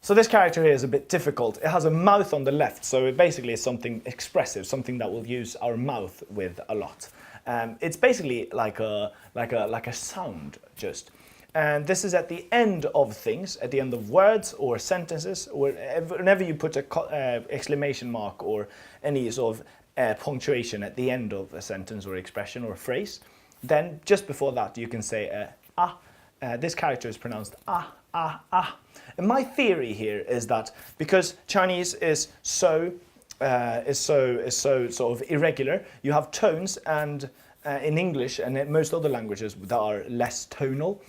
So this character here is a bit difficult. It has a mouth on the left, so it basically is something expressive, something that we'll use our mouth with a lot. It's basically like a sound, just. And this is at the end of things, at the end of words or sentences, or whenever you put a exclamation mark or any sort of punctuation at the end of a sentence or expression or a phrase, then just before that you can say ah. This character is pronounced ah, ah, ah. And my theory here is that because Chinese is so sort of irregular, you have tones, and in English and in most other languages that are less tonal,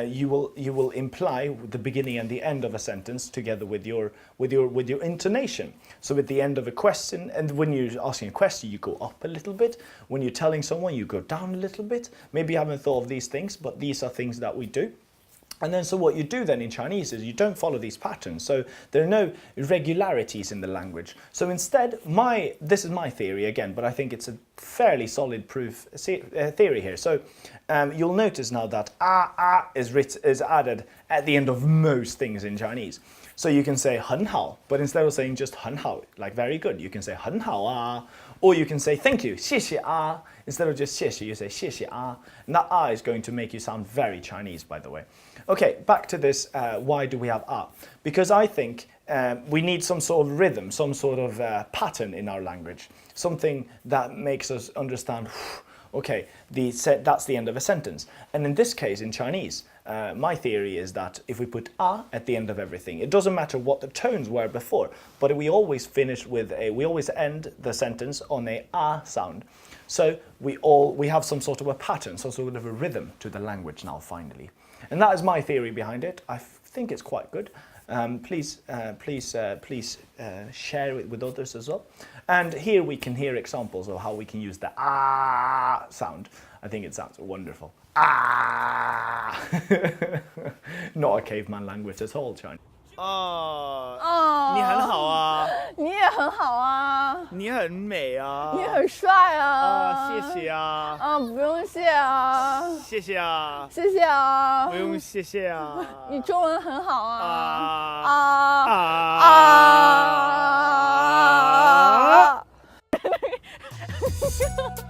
you will imply the beginning and the end of a sentence together with your intonation. So at the end of a question, and when you're asking a question, you go up a little bit. When you're telling someone, you go down a little bit. Maybe you haven't thought of these things, but these are things that we do. And then so what you do then in Chinese is you don't follow these patterns. So there are no irregularities in the language. So instead, this is my theory again, but I think it's a fairly solid proof theory here. So you'll notice now that is added at the end of most things in Chinese. So you can say 很好, but instead of saying just 很好, like very good, you can say 很好啊, or you can say thank you, 谢谢啊. Instead of just 谢谢, you say 谢谢啊. And that is going to make you sound very Chinese, by the way. Okay, back to this, why do we have Because I think we need some sort of rhythm, some sort of pattern in our language. Something that makes us understand, okay, that's the end of a sentence. And in this case, in Chinese, my theory is that if we put at the end of everything, it doesn't matter what the tones were before, but we always finish with we always end the sentence on a sound. So we have some sort of a pattern, some sort of a rhythm to the language now, finally. And that is my theory behind it. I think it's quite good. Please share it with others as well. And here we can hear examples of how we can use the sound. I think it sounds wonderful. Not a caveman language at all, Chinese. 你很好啊，你也很好啊，你很美啊，你很帅啊，谢谢啊，不用谢啊，谢谢啊，谢谢啊，不用谢谢啊，你中文很好啊，啊。